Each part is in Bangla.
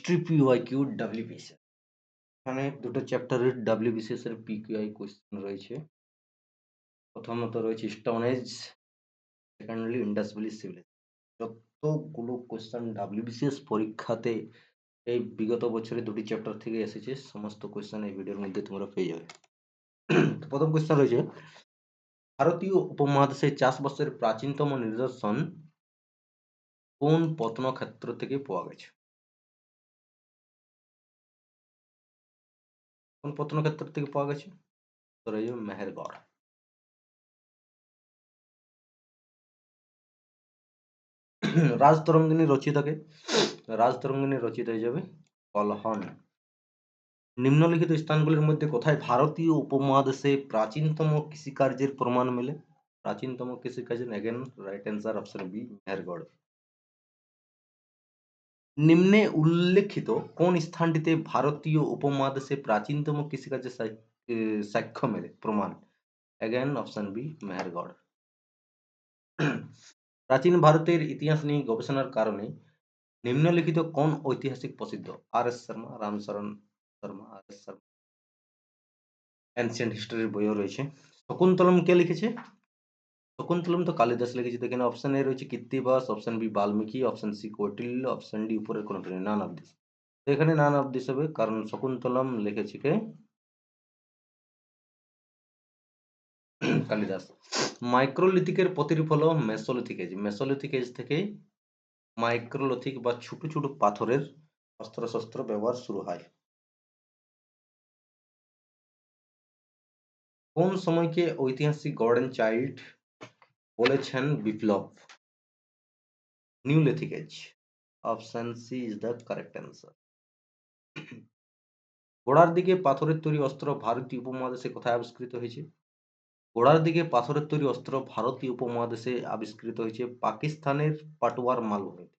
History PYQ WBCS. এখানে দুটো চ্যাপ্টারের ডাব্লিউবিসিএস এর পিকিউআই কোয়েশ্চেন রয়েছে। প্রথমত রয়েছে stone age, secondly Indus valley civilisation. যতগুলো কোয়েশ্চেন ডাব্লিউবিসিএস পরীক্ষাতে এই বিগত বছরে দুটি চ্যাপ্টার থেকে এসেছে, সমস্ত কোয়েশ্চেন এই ভিডিওর মধ্যে তোমরা পেয়ে যাবে। তো প্রথম কোয়েশ্চেন রয়েছে, ভারতীয় উপমহাদেশে চাষবাসের প্রাচীনতম নিদর্শন কোন প্রত্নক্ষেত্র থেকে পাওয়া গেছে? কোন প্রত্নক্ষেত্র থেকে পাওয়া গেছে? তো রয়েছে মেহেরগড়। রাজতরঙ্গিনী রচিত কে? রাজতরঙ্গিনী রচিত হয়ে যাবে কলহন। নিম্নলিখিত স্থানগুলির মধ্যে কোথায় ভারতীয় উপমহাদেশে প্রাচীনতম কৃষিকার্যের প্রমাণ মেলে? প্রাচীনতম কৃষিকার্যের again right answer option B, Mehrgarh. নিম্নে উল্লেখিত কোন স্থানটিতে ভারতীয় উপমহাদেশে প্রাচীনতম কৃষিকার্যের সাক্ষ্য মেলে, প্রমাণ? Again option B, Mehrgarh. প্রাচীন ভারতের ইতিহাস নিয়ে গবেষণার কারণে নিম্নলিখিত কোন ঐতিহাসিক প্রসিদ্ধ? আর এস শর্মা, রামচরণ শর্মা, আর এস শর্মা। অ্যানসিয়েন্ট হিস্ট্রির বইও রয়েছে। শকুন্তলম কে লিখেছে? শকুন্তলম তো কালিদাস লিখেছে। তো এখানে অপশন এ রয়েছে Krittibas, option B Valmiki, option C Kautilya, option D উপরের কোনটি নেই, নান অফ দিস। তো এখানে নান অফ দিস হবে, কারণ শকুন্তলম লিখেছে কে? কালিদাস। মাইক্রোলিথিকের প্রতিরূপ হলো মেসোলিথিক এজ। মেসোলিথিক এজ থেকে মাইক্রোলিথিক বা ছোট ছোট পাথরের অস্ত্র-শস্ত্র ব্যবহার শুরু হয়। কোন সময়কে ঐতিহাসিক গর্ডেন চাইল্ড বলেছেন বিপ্লব? Neolithic age. Option C is the correct answer. ঘোড়ার দিকে পাথরের তৈরি অস্ত্র ভারতীয় উপমহাদেশে কোথায় আবিষ্কৃত হয়েছে? ঘোড়ার দিকে পাথরের তৈরি অস্ত্র ভারতীয় উপমহাদেশে আবিষ্কৃত হয়েছে পাকিস্তানের পাটওয়ার মালভূমিতে।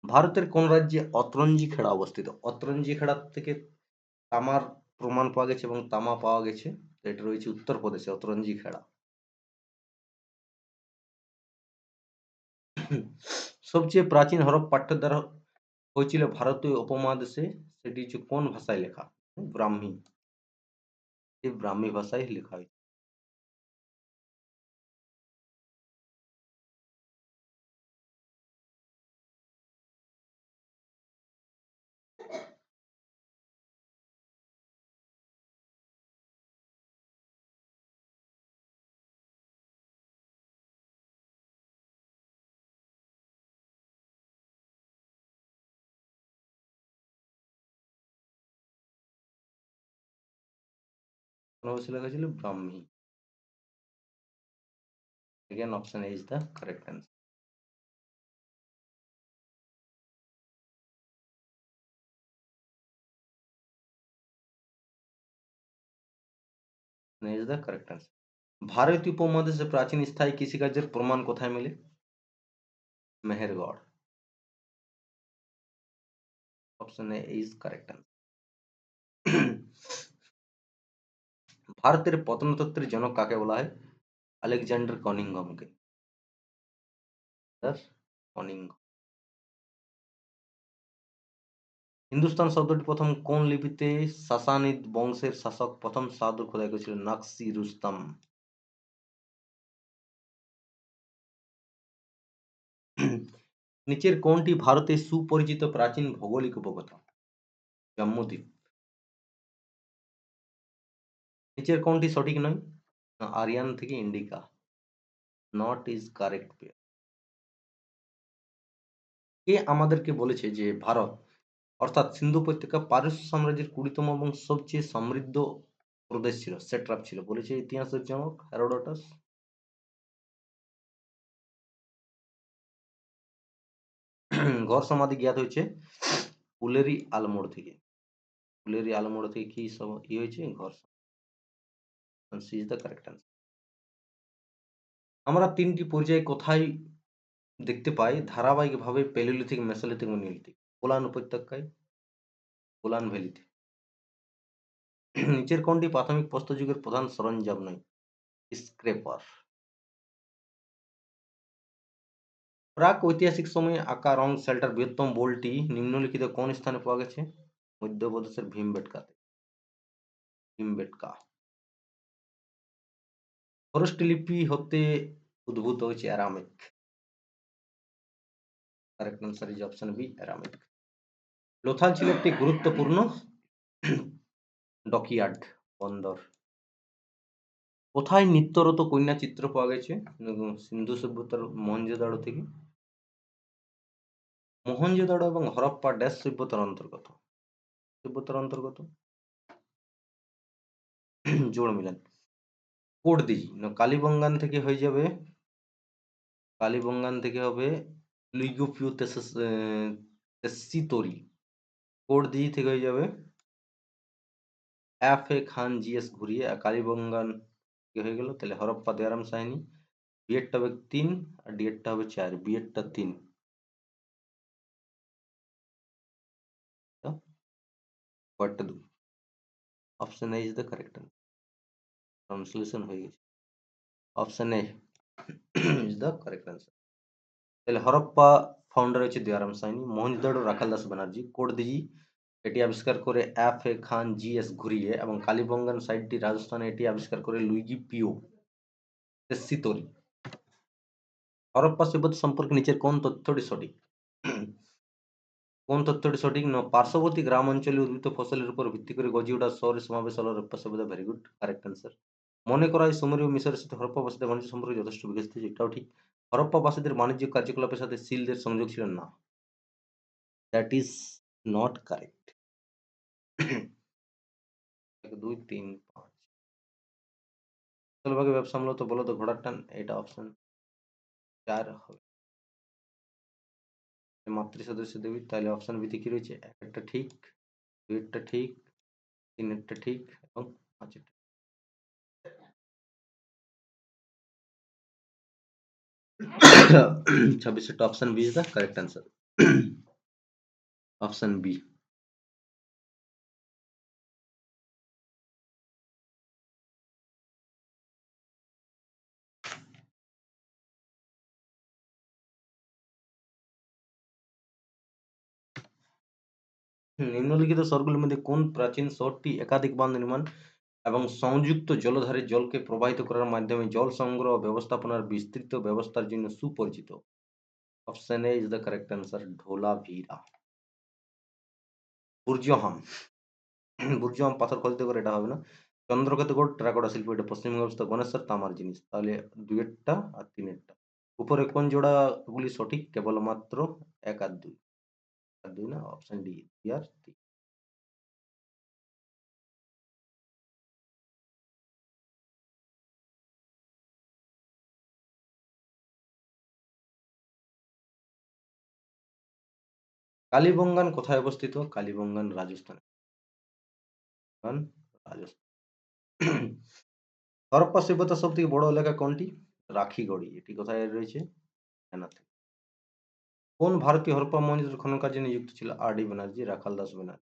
ভারতের কোন রাজ্যে অতরঞ্জি খেড়া অবস্থিত? অতরঞ্জি খেড়া থেকে তামার প্রমাণ পাওয়া গেছে এবং তামা পাওয়া গেছে। এটা রয়েছে উত্তরপ্রদেশে, অতরঞ্জি খেড়া। সবচেয়ে প্রাচীন হরফ পাঠ্যদ্বারা হয়েছিল ভারতীয় উপমহাদেশে, সেটি হচ্ছে কোন ভাষায় লেখা? ব্রাহ্মী। এই ব্রাহ্মী ভাষায় লেখা হয়েছে। কোন ভাষায় লেখা ছিল? ব্রাহ্মী। Again, option A is the correct answer. A is the correct answer. ভারতীয় উপমহাদেশে প্রাচীন স্থায়ী কৃষিকার্যের প্রমাণ কোথায় মেলে? Mehrgarh. Option A is correct answer. ভারতের প্রত্নতত্ত্বের জনক কাকে বলা হয়? আলেকজান্ডার কনিংহামকে। কনিংহাম। হিন্দুস্তান শব্দটি প্রথম কোন লিপিতে সাসানিদ বংশের শাসক প্রথম শাহদুর খোদাই করেছিলেন? নাকশি রুস্তম। নিচের কোনটি ভারতের সুপরিচিত প্রাচীন ভৌগোলিক উপগ্রহ? জম্মুদ্বীপ। নিচের কোনটি সঠিক নয়? আরিয়ান থেকে Indica. Not is correct pair. কে আমাদেরকে বলেছে যে ভারত অর্থাৎ সিন্ধু উপত্যকা পারস্য সাম্রাজ্যের 20তম এবং সবচেয়ে সমৃদ্ধ প্রদেশ ছিল, সেট্রাপ ছিল? বলেছে ইতিহাসের জনক হেরোডোটাস। ঘর সমাধি জ্ঞাত হয়েছে ফুলেরি আলমোড় থেকে। ফুলেরি আলমোড় থেকে কি সব হয়েছে? ঘর। C is the correct answer. আমরা তিনটি পর্যায়ে কোথায় দেখতে পাই ধারাবাহিকভাবে প্যালিওলিথিক, মেসোলিথিক এবং নিওলিথিক? গোলান উপত্যকায়, গোলান ভ্যালিতে। নিচের কোনটি প্রাথমিক প্রস্তর যুগের প্রধান সরঞ্জাম নয়? স্ক্রেপার। প্রাক ঐতিহাসিক সময়ে আঁকা রং শেল্টার বৃহত্তম বোলটি নিম্নলিখিত কোন স্থানে পাওয়া গেছে? মধ্যপ্রদেশের ভীমবেটকাতে। ভীমবেটকা। খরোষ্ঠী লিপি হতে উদ্ভূত হয়েছে Aramaic. Correct answer is option B, Aramaic. Lothal ছিল একটি গুরুত্বপূর্ণ ডকইয়ার্ড, বন্দর। কোথায় নিত্যরত কন্যা চিত্র পাওয়া গেছে? সিন্ধু সভ্যতার মহেঞ্জোদাড়ো থেকে। মহেঞ্জোদাড়ো এবং হরপ্পা ড্যাশ সভ্যতার অন্তর্গত? সভ্যতার অন্তর্গত। জোড় মিলান। কোটদিঘি না কালীবঙ্গান থেকে হয়ে যাবে, কালীবঙ্গান থেকে হবে লুইগুপিউ তেসিতোরি। কোটদিঘি থেকে হয়ে যাবে এফ এ খান জিএস ঘুরিয়ে, আর কালীবঙ্গান থেকে হয়ে গেল তাহলে হরপ্পা দেয়ারাম সাহিনী। বিয়েরটা হবে 3 আর ডিএরটা হবে 4, বিয়েরটা 3, পরেরটা 2। Option A is the correct answer. Translation হয়ে গেছে। Option A is the correct answer. তাহলে হরপ্পা ফাউন্ডার হচ্ছে দয়ারাম সাইনি, মহেঞ্জোদাড়ো রাখাল দাস ব্যানার্জি, কোটদিঘি এটি আবিষ্কার করে এফ এ খান জিএস ঘুরিয়ে এবং কালীবঙ্গান সাইটটি রাজস্থানে এটি আবিষ্কার করে লুইগি পিও তেসিতোরি। হরপ্পা সভ্যতা সম্পর্কে নিচের কোন তথ্যটি সঠিক? কোন তথ্যটি সঠিক? না পার্শ্ববর্তী গ্রাম অঞ্চলে উদ্ভিদ ফসলের উপর ভিত্তি করে গজিয়ে ওঠা শহরে সমাবেশ হলো হরপ্পা সভ্যতা। Very good, correct answer. মনে করা হয় সুমেরীয় মিশরের সাথে হরপ্পাবাসীদের বাণিজ্য সম্পর্ক যথেষ্ট বিকশিত হয়েছে, এটাও ঠিক। হরপ্পাবাসীদের বাণিজ্যিক কার্যকলাপের সাথে সিলদের সংযোগ ছিল না, দ্যাট ইজ নট কারেক্ট। 1 2 3 5 স্থলভাগে ব্যবসা মূলত বলদ ও ঘোড়ার টান, এটা অপশন 4 হবে। মাতৃ সদস্য দেবী, তাহলে অপশন বি তে কি রয়েছে? একটা ঠিক, দুইটা ঠিক, তিনেরটা ঠিক এবং পাঁচেরটা। 26 option B is the correct answer. Option B. নিম্নলিখিত শহরগুলির মধ্যে কোন প্রাচীন শহরটি একাধিক বাঁধ নির্মাণ এবং সংযুক্ত জলধারে জলকে প্রবাহিত করার মাধ্যমে জল সংগ্রহ ও ব্যবস্থাপনার বিস্তৃত ব্যবস্থার জন্য সুপরিচিত? Option A is the correct answer, Dholavira. Burzahom. Burzahom পাথর খোদিত করে, এটা হবে না। চন্দ্রকেতুগড় টেরাকোটা শিল্প, এটা পশ্চিমবঙ্গে অবস্থিত গণেশ্বর তামার জিনিস, তাহলে দুইয়েরটা আর তিনেরটা। উপরে কোন জোড়াগুলি সঠিক? কেবলমাত্র 1 আর 2, আর 2 না, অপশন ডি 2 আর 3। কালীবঙ্গান কোথায় অবস্থিত? কালীবঙ্গান রাজস্থানে। রাজস্থান। হরপ্পা সভ্যতার সব থেকে বড় এলাকা কোনটি? রাখিগড়ি, এটি কোথায় রয়েছে? হরিয়ানাতে। কোন ভারতীয় হরপ্পা মহেঞ্জোদারো খনন কার্যে নিযুক্ত ছিল? R D Banerjee, Rakhal Das Banerjee.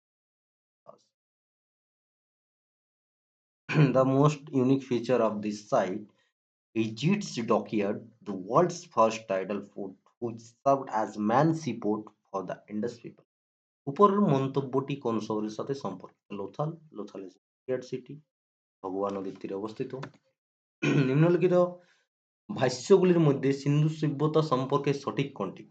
The most unique feature of this site is its dockyard, the world's first tidal port, which served as man seaport for the Indus people. উপরের মন্তব্যটি কোন শহরের সাথে সম্পর্কিত? লোথাল। লোথাল ইজ সিটি, ভগবা নদীর তীরে অবস্থিত। নিম্নলিখিত ভাষ্যগুলির মধ্যে সিন্ধু সভ্যতা সম্পর্কে সঠিক কোনটি?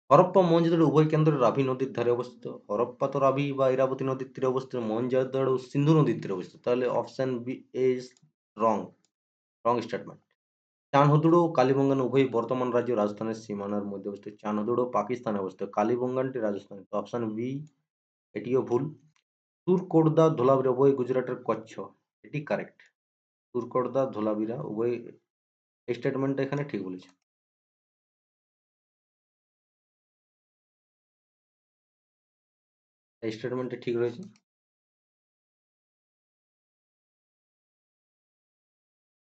হরপ্পা মহেঞ্জোদারো উভয় কেন্দ্র রাভি নদীর ধারে অবস্থিত। হরপ্পা তো রাভি বা ইরাবতী নদীর তীরে অবস্থিত, মহেঞ্জোদারো সিন্ধু নদীর তীরে অবস্থিত, তাহলে option B is wrong, wrong statement. Chanhudaro ও কালীবঙ্গান উভয়ই বর্তমান রাজ্য রাজস্থানের সীমানার মধ্যে অবস্থিত। চানহুদুড়ো পাকিস্তানে অবস্থিত, কালীবঙ্গানটি রাজস্থানে, তো অপশন বি এটিও ভুল। তুরকোটদা ধোলাভিরা উভয় গুজরাটের কচ্ছ, এটি কারেক্ট। তুরকোটদা ধোলাভিরা উভয়, এই স্টেটমেন্টটা এখানে ঠিক বলেছে। এই স্টেটমেন্টটা ঠিক রয়েছে।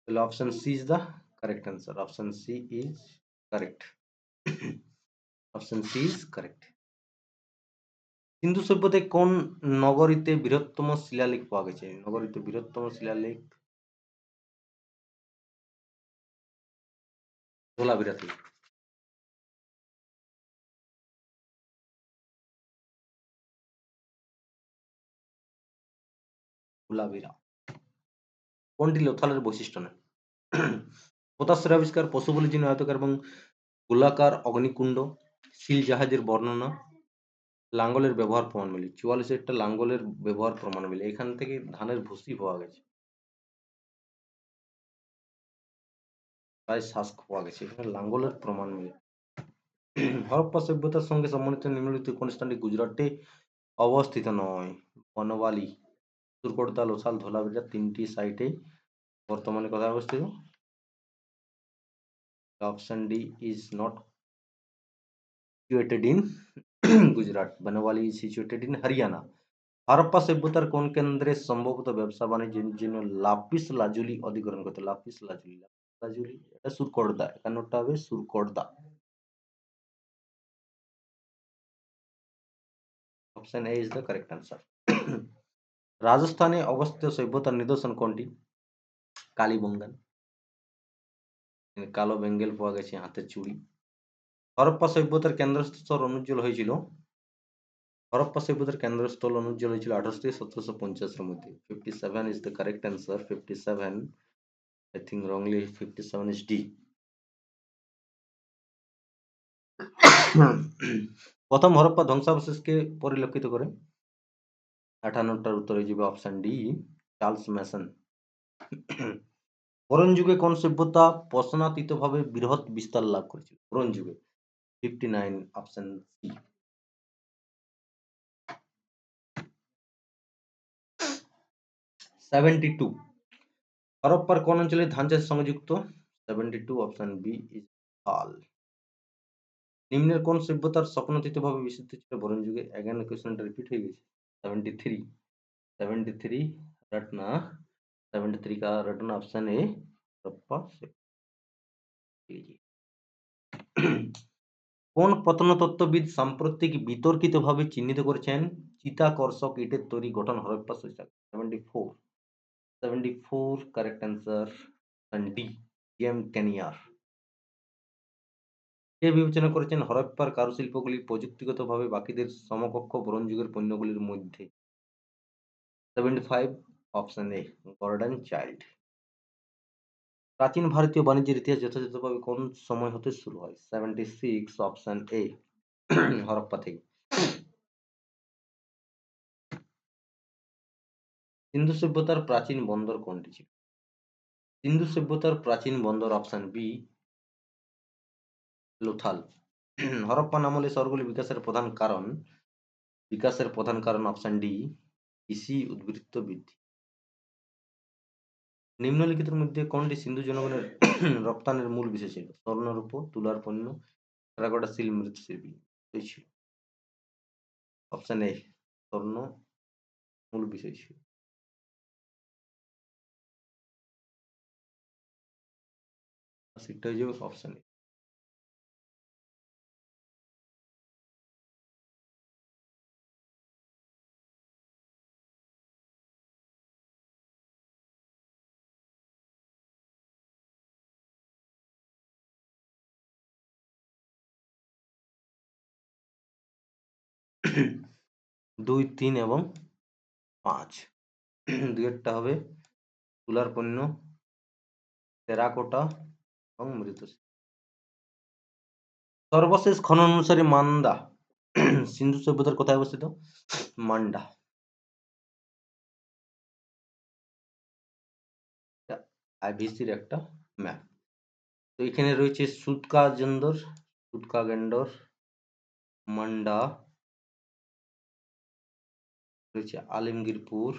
তাহলে option C is the correct answer. Option C is correct. Option C is correct. Sindhu সভ্যতায় কোন নগরীতে বৃহত্তম শিলালেখ পাওয়া গেছে? নগরীতে বৃহত্তম শিলালেখ ধোলাভিরা থেকে। ধুলাভিরা। কোনটি লোথালের বৈশিষ্ট্য নয়? পোতাশ্রয়ের আবিষ্কার, পশু বলির জন্য আয়তাকার এবং গোলাকার অগ্নিকুণ্ড, সিল জাহাজের বর্ণনা, লাঙ্গলের ব্যবহার প্রমাণ মিলে। 44 একটা লাঙ্গলের ব্যবহার প্রমাণ মিলে। এখান থেকে ধানের ভুসি পাওয়া গেছে, প্রায় শাঁস পাওয়া গেছে, এখানে লাঙ্গলের প্রমাণ মিলে। হরপ্পা সভ্যতার সঙ্গে সম্বন্ধিত নিম্নলিখিত কোন স্থানটি গুজরাটে অবস্থিত নয়? বনবালি, সুরকোটদা, লোথাল, ধোলাভিরা, তিনটি সাইটেই বর্তমানে কোথায় অবস্থিত? Option D is not situated in Gujarat, Banawali is situated in Haryana. Harappa সভ্যতার কোন কেন্দ্রে সম্ভবত ব্যবসা বাণিজ্যের জন্য লাপিস লাজুলি অধিগ্রহণ করতে? লাপিস লাজুলি, লাজুলি এটা সুরকোটদা, একান্নটা হবে Surkotada. Option A is the correct answer. রাজস্থানে অবস্থিত সভ্যতার নিদর্শন কোনটি? কালীবঙ্গান, কালো বেঙ্গল পাওয়া গেছে, হাতের চুড়ি। হরপ্পা সভ্যতার কেন্দ্রস্থল অনুজ্জ্বল হয়েছিল, হরপ্পা সভ্যতার কেন্দ্রস্থল অনুজ্জ্বল হয়েছিল 1800 থেকে 1750 এর মধ্যে। 57 is the correct answer. 57, I think wrongly 57 is D. প্রথম হরপ্পা ধ্বংসাবশেষকে পরিলক্ষিত করে? 58টার উত্তর হয়ে যাবে option D, Charles Mason. Bronze যুগে কোন সভ্যতা প্রশ্নাতীতভাবে বৃহৎ বিস্তার লাভ করেছিল? ব্রোঞ্জ যুগে 59, অপশন সি। 72, হরপ্পার কোন অঞ্চলে ধান চাষের সঙ্গে যুক্ত? 72, অপশন বি ইজ হাল। নিম্নের কোন সভ্যতার স্বপ্নাতীতভাবে বিস্তৃত ছিল ব্রোঞ্জ যুগে? অ্যাগেন কোশ্চেনটা রিপিট হয়ে গেছে। 73, 73 रटना, 73 का रटना ऑप्शन ए हड़प्पा से। কোন প্রত্নতত্ত্ববিদ সাম্প্রতিক বিতর্কিতভাবে চিহ্নিত করেছেন চিতাকর্ষক ইটের তৈরি গঠন হরপ্পা শৈশব? 74, 74 কারেক্ট অ্যান্সার, অপশন ডি, জেম ক্যানিয়ার। কে বিবেচনা করেছেন হরপ্পার কারুশিল্পগুলি প্রযুক্তিগতভাবে বাকিদের সমকক্ষ ব্রোঞ্জ যুগের পণ্যগুলির মধ্যে? 75, অপশন এ গর্ডন চাইল্ড। প্রাচীন ভারতীয় বাণিজ্যের ইতিহাস যথাযথভাবে কোন সময় হতে শুরু হয়? 76, অপশন এ হরপ্পা থেকে। সিন্ধু সভ্যতার প্রাচীন বন্দর কোনটি ছিল? সিন্ধু সভ্যতার প্রাচীন বন্দর অপশন বি লোথাল। হরপ্পান আমলে শহরগুলি বিকাশের প্রধান কারণ অপশন ডি কৃষি উদ্বৃত্ত বৃদ্ধি। নিম্নলিখিতের মধ্যে কোনটি সিন্ধু জনগণের রপ্তানির মূল বিষয় ছিল? স্বর্ণরূপ, তুলার পণ্য, টেরাকোটা, সিল, মৃৎশিল্পী ছিল। অপশন এ স্বর্ণ মূল বিষয় ছিল। সেটা হয়ে যাবে অপশন এ। দুই, 3 এবং 5, দুইয়েরটা হবে তুলার পণ্য, টেরাকোটা এবং মৃৎশিল্প। সর্বশেষ খনন অনুসারে মান্দা সিন্ধু সভ্যতার কোথায় অবস্থিত? মান্ডা। আইভিসির একটা ম্যাপ। তো এখানে রয়েছে সুতকা গেন্ডর, মান্ডা, রয়েছে আলিমগীরপুর,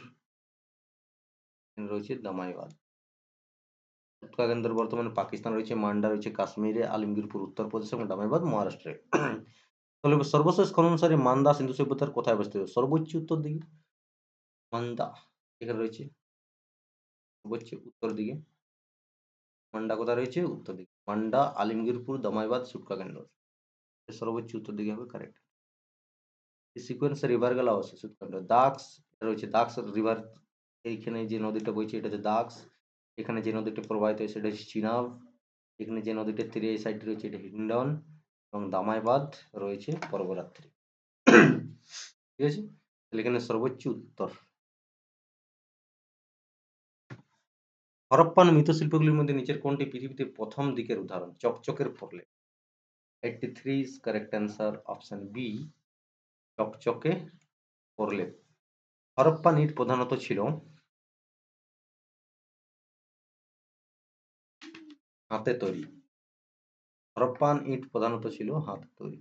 রয়েছে দামাইবাদ। সুতকা-গেন্ডর বর্তমানে পাকিস্তান রয়েছে, মান্ডা রয়েছে কাশ্মীরে, আলিমগীরপুর উত্তরপ্রদেশ এবং দামাইবাদ মহারাষ্ট্রে। তাহলে সর্বশেষ খনন অনুসারে মান্দা সিন্ধু সভ্যতার কোথায় অবস্থিত? সর্বোচ্চ উত্তর দিকে মান্দা এখানে রয়েছে, সর্বোচ্চ উত্তর দিকে। মান্ডা কোথায় রয়েছে? উত্তর দিকে। মান্ডা, আলিমগীরপুর, দামাইবাদ, সুতকা-গেন্ডর, সর্বোচ্চ উত্তর দিকে হবে কারেক্ট। সিকোয়েন্স রিভার গেলা অবশ্যই সুতকা-গেন্ডর। দাক্স রয়েছে, দাক্স রিভার, এইখানে যে নদীটা বইছে এটা হচ্ছে দাক্স, এখানে যে নদীটা প্রবাহিত হয় সেটা হচ্ছে চিনাব, এখানে যে নদীটা তীরে এই সাইড রয়েছে এটা হিন্ডন এবং দামাইবাদ রয়েছে পর্বরাত্রি। ঠিক আছে, তাহলে এখানে সর্বোচ্চ উত্তর হরপ্পান মৃৎশিল্পগুলির মধ্যে নিচের কোনটি পৃথিবীতে প্রথম দিকের উদাহরণ? চকচকের প্রলেপ। 83 is correct answer. Option B, চকচকে প্রলেপ। হরপ্পান ইট প্রধানত ছিল হাতে তৈরি। হরপ্পান ইট প্রধানত ছিল হাতে তৈরি।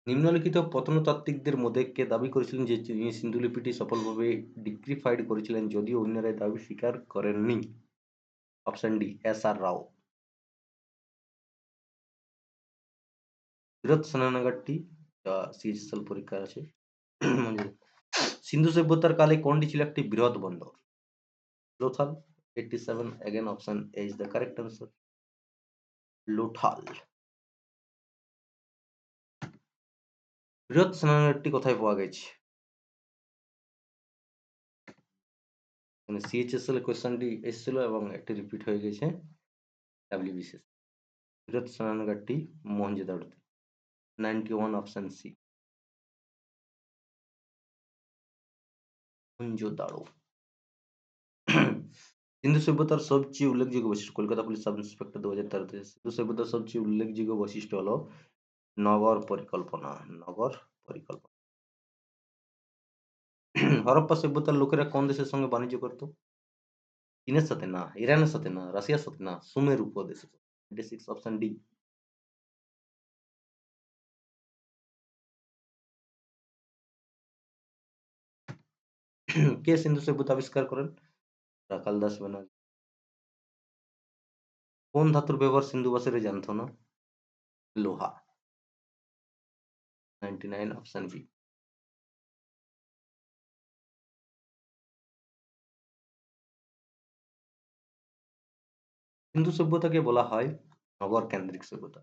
নিম্নলিখিত প্রত্নতাত্ত্বিকদের মধ্যে কে দাবি করেছিলেন যে তিনি সিন্ধুলিপিটি সফলভাবে ডিক্রিফাইড করেছিলেন, যদিও অন্যরা এই দাবি স্বীকার করেননি? অপশন ডি, এস আর রাও। বৃহৎ স্নানাগারটি, যা সিএসএল পরীক্ষা আছে, সিন্ধু সভ্যতার কালে কোনটি ছিল একটি বৃহৎ বন্দর? Lothal. 87 again option A is the correct answer. Lothal. বৃহৎ স্নানাগারটি কোথায় পাওয়া গেছে? মানে সিএইচএসএল কোয়েশ্চেনটি এসেছিল এবং একটি রিপিট হয়ে গেছে ডাব্লিউবিসিএস। বৃহৎ স্নানাগারটি মহেঞ্জোদাড়োতে। 91 অপশন সি, মহেঞ্জোদাড়ো। সিন্ধু সভ্যতার সবচেয়ে উল্লেখযোগ্য বৈশিষ্ট্য, কলকাতা পুলিশ সাব ইন্সপেক্টর 2013। সিন্ধু সভ্যতার সবচেয়ে উল্লেখযোগ্য বৈশিষ্ট্য হলো নগর পরিকল্পনা। নগর পরিকল্পনা। হরপ্পা সভ্যতার লোকেরা কোন দেশের সঙ্গে বাণিজ্য করত? চীনের সাথে না, ইরানের সাথে না, রাশিয়ার সাথে না, সুমেরু প্রদেশের সাথে। 86 অপশন ডি। কে সিন্ধু সভ্যতা আবিষ্কার করেন? রাখাল দাস ব্যানার্জি। কোন ধাতুর ব্যবহার সিন্ধুবাসীরা জানত না? লোহা। 99 অপশন বি। সিন্ধু সভ্যতাকে বলা হয় নগর কেন্দ্রিক সভ্যতা।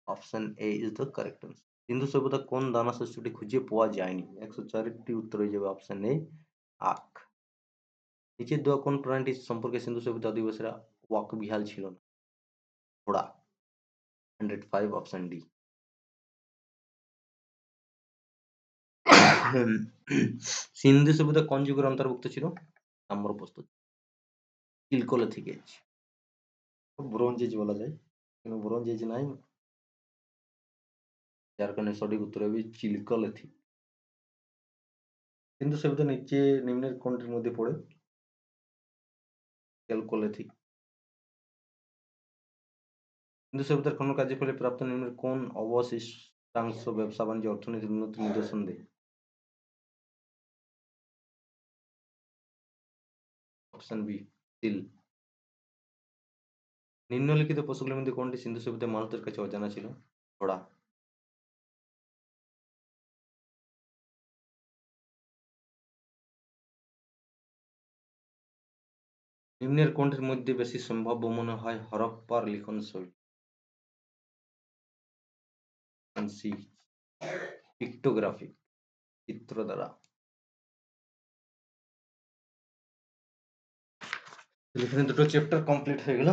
Option A is the correct answer. Sindhu সভ্যতা কোন দানা শস্যটি খুঁজে পাওয়া যায়নি? 104টি উত্তর হয়ে যাবে অপশন এ, আখ। নিচের দেওয়া কোন প্রাণীটি সম্পর্কে সিন্ধু সভ্যতা অধিবাসীরা ওয়াকিবহাল ছিল না? ঘোড়া। 105 অপশন ডি। সিন্ধু সভ্যতা কোন যুগের অন্তর্ভুক্ত ছিল? তাম্রপ্রস্তর। চিলকোলিথিক এজ। ব্রোঞ্জ এজ বলা যায়, কিন্তু ব্রোঞ্জ এজ নাই, যার কারণে সঠিক উত্তর হবে চিলকোলিথিক। সিন্ধু সভ্যতা নিম্নের কোনটির মধ্যে পড়ে? ক্যালকোলিথিক। সিন্ধু সভ্যতার খনন কার্যের ফলে প্রাপ্ত নিম্নের কোন অবশিষ্টাংশ ব্যবসা বাণিজ্য অর্থনীতির উন্নতির নিদর্শন দেয়? Option B, steel. নিম্নলিখিত পশুগুলির মধ্যে কোনটি সিন্ধু সভ্যতায় মানুষদের কাছে অজানা ছিল? ঘোড়া। নিম্নের কোনটির মধ্যে বেশি সম্ভাব্য মনে হয় হরপ্পার লিখন শৈলী? সি, পিক্টোগ্রাফি, চিত্র দ্বারা। এখানে দুটো চ্যাপ্টার কমপ্লিট হয়ে গেল।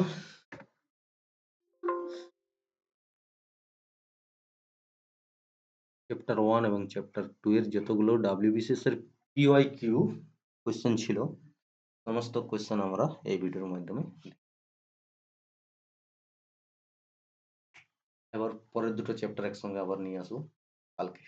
চ্যাপ্টার 1 এবং চ্যাপ্টার 2 এর যতগুলো ডাব্লিউবিসিএস এর পিওয়াইকিউ কোশ্চেন ছিল, সমস্ত কোশ্চেন আমরা এই ভিডিওর মাধ্যমে এবার পরের দুটো চ্যাপ্টার একসঙ্গে আবার নিয়ে আসবো কালকে।